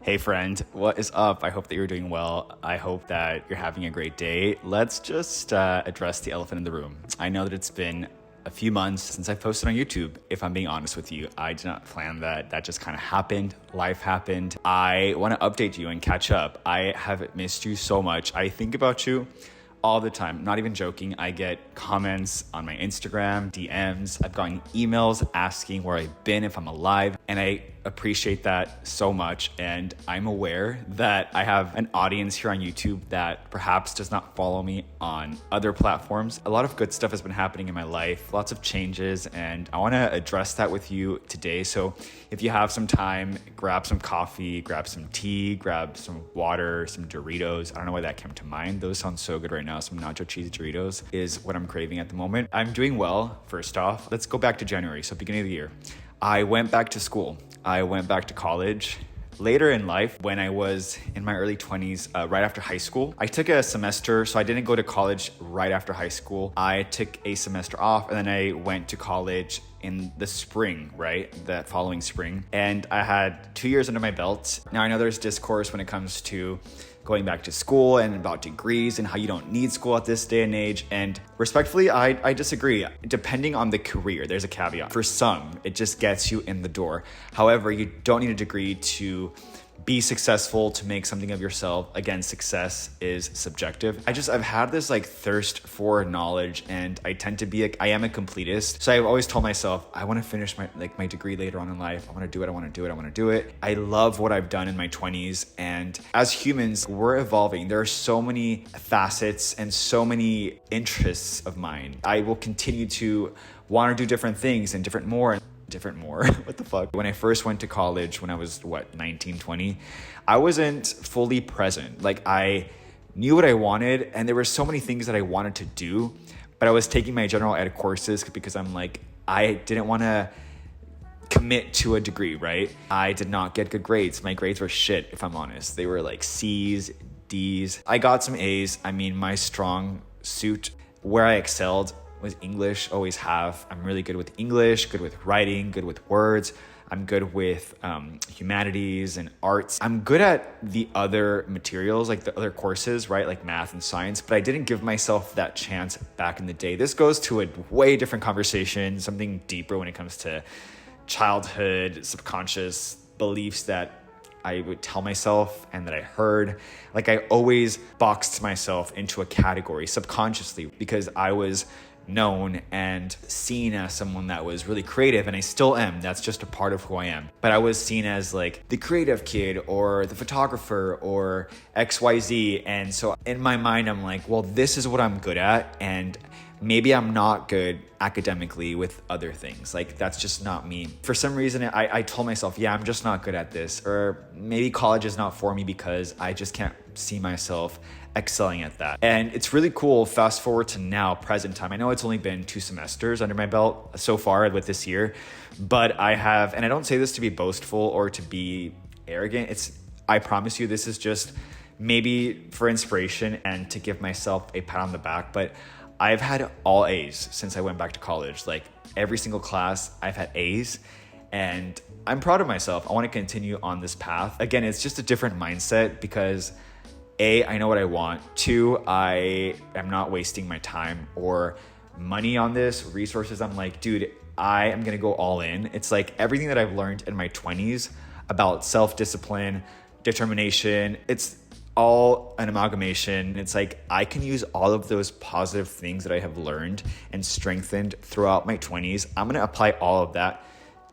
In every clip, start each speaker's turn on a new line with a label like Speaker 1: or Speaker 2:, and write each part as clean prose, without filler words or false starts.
Speaker 1: Hey friend, what is up? I hope that you're doing well. I hope that you're having a great day. Let's just address the elephant in the room. I know that it's been a few months since I posted on YouTube. If I'm being honest with you, I did not plan that. That just kind of happened. Life happened. I want to update you and catch up. I have missed you so much. I think about you all the time, not even joking. I get comments on my Instagram, DMs. I've gotten emails asking where I've been, if I'm alive, and I appreciate that so much. And I'm aware that I have an audience here on YouTube that perhaps does not follow me on other platforms. A lot of good stuff has been happening in my life, lots of changes, and I want to address that with you today. So if you have some time, grab some coffee, grab some tea, grab some water, some Doritos. I don't know why that came to mind. Those sound so good right now. Some nacho cheese Doritos is what I'm craving at the moment. I'm doing well, first off. Let's go back to January, so beginning of the year. I went back to school. I went back to college. Later in life, when I was in my early 20s, right after high school, I took a semester. So I didn't go to college right after high school. I took a semester off and then I went to college in the spring, right? That following spring. And I had 2 years under my belt. Now I know there's discourse when it comes to going back to school and about degrees and how you don't need school at this day and age. And respectfully, I disagree. Depending on the career, there's a caveat. For some, it just gets you in the door. However, you don't need a degree to be successful, to make something of yourself. Again, success is subjective. I've had this thirst for knowledge, and I tend to be I am a completist. So I've always told myself, I want to finish my degree later on in life. I want to do it. I love what I've done in my 20s. And as humans, we're evolving. There are so many facets and so many interests of mine. I will continue to want to do different things and different more. What the fuck? When I first went to college, when I was 19, 20, I wasn't fully present. I knew what I wanted, and there were so many things that I wanted to do, but I was taking my general ed courses because I didn't want to commit to a degree, right? I did not get good grades. My grades were shit, if I'm honest. They were C's, D's. I got some A's. my strong suit where I excelled was English, always have. I'm really good with English, good with writing, good with words. I'm good with humanities and arts. I'm good at the other materials, the other courses, right? Like math and science, but I didn't give myself that chance back in the day. This goes to a way different conversation, something deeper when it comes to childhood, subconscious beliefs that I would tell myself and that I heard. I always boxed myself into a category subconsciously because I was known and seen as someone that was really creative, and I still am. That's just a part of who I am. But I was seen as the creative kid or the photographer or XYZ. And so in my mind, I'm well, this is what I'm good at, and maybe I'm not good academically with other things. That's just not me. For some reason, I told myself, yeah, I'm just not good at this. Or maybe college is not for me because I just can't see myself excelling at that. And it's really cool. Fast forward to now, present time. I know it's only been 2 semesters under my belt so far with this year, but I have, and I don't say this to be boastful or to be arrogant. I promise you, this is just maybe for inspiration and to give myself a pat on the back, but I've had all A's since I went back to college. Every single class, I've had A's, and I'm proud of myself. I want to continue on this path. Again, it's just a different mindset because A, I know what I want. 2, I am not wasting my time or money on this, resources. I'm dude, I am going to go all in. It's everything that I've learned in my 20s about self-discipline, determination. It's all an amalgamation. It's I can use all of those positive things that I have learned and strengthened throughout my 20s. I'm going to apply all of that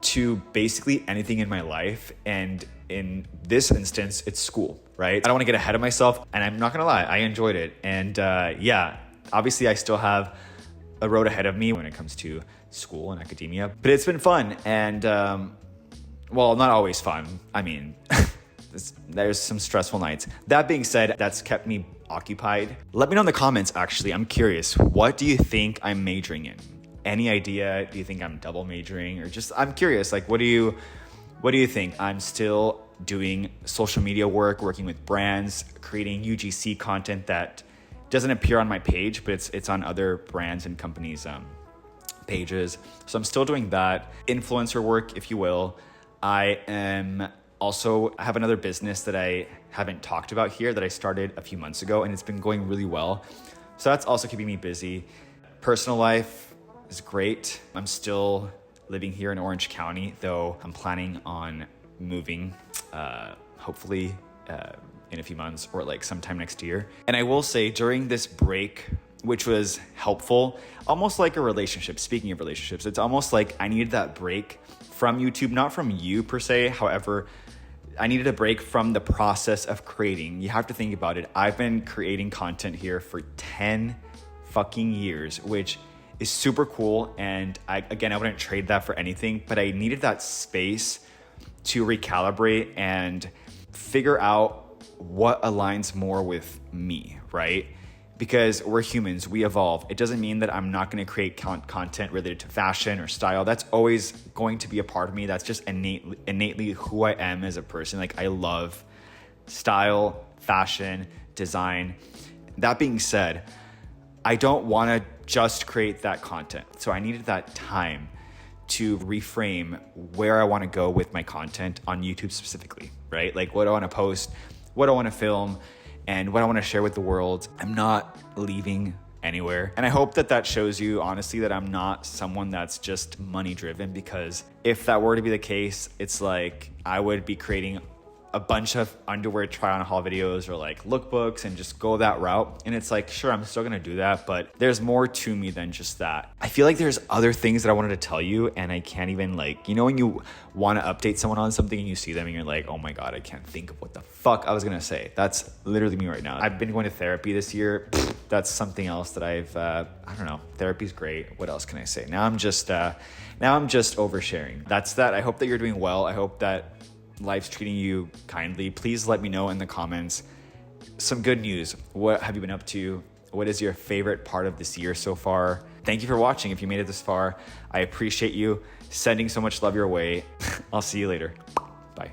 Speaker 1: to basically anything in my life. And in this instance, it's school, right? I don't want to get ahead of myself, and I'm not going to lie, I enjoyed it. And yeah, obviously I still have a road ahead of me when it comes to school and academia, but it's been fun. And well, not always fun. There's some stressful nights. That being said, that's kept me occupied. Let me know in the comments, actually. I'm curious. What do you think I'm majoring in? Any idea? Do you think I'm double majoring? Or I'm curious. What do you think? I'm still doing social media work, working with brands, creating UGC content that doesn't appear on my page, but it's on other brands and companies' pages. So I'm still doing that. Influencer work, if you will. I am Also, I have another business that I haven't talked about here that I started a few months ago, and it's been going really well. So that's also keeping me busy. Personal life is great. I'm still living here in Orange County, though I'm planning on moving, hopefully in a few months or like sometime next year. And I will say during this break, which was helpful, almost like a relationship. Speaking of relationships, it's almost like I needed that break from YouTube, not from you per se. However, I needed a break from the process of creating. You have to think about it. I've been creating content here for 10 fucking years, which is super cool. And I wouldn't trade that for anything, but I needed that space to recalibrate and figure out what aligns more with me, right? Because we're humans, we evolve. It doesn't mean that I'm not gonna create content related to fashion or style. That's always going to be a part of me. That's just innately who I am as a person. Like, I love style, fashion, design. That being said, I don't wanna just create that content. So I needed that time to reframe where I wanna go with my content on YouTube specifically, right? Like, what do I wanna post, what do I wanna film, and what I want to share with the world. I'm not leaving anywhere. And I hope that that shows you, honestly, that I'm not someone that's just money driven, because if that were to be the case, it's like I would be creating a bunch of underwear try on haul videos or like lookbooks and just go that route. And it's like, sure, I'm still gonna do that, but there's more to me than just that. I feel like there's other things that I wanted to tell you and I can't even, like, you know, when you want to update someone on something and you see them and you're like, oh my God, I can't think of what the fuck I was gonna say. That's literally me right now. I've been going to therapy this year. That's something else that I don't know. Therapy's great. What else can I say? Now I'm just oversharing. That's that. I hope that you're doing well. I hope that life's treating you kindly. Please let me know in the comments some good news. What have you been up to? What is your favorite part of this year so far? Thank you for watching. If you made it this far, I appreciate you. Sending so much love your way. I'll see you later. Bye.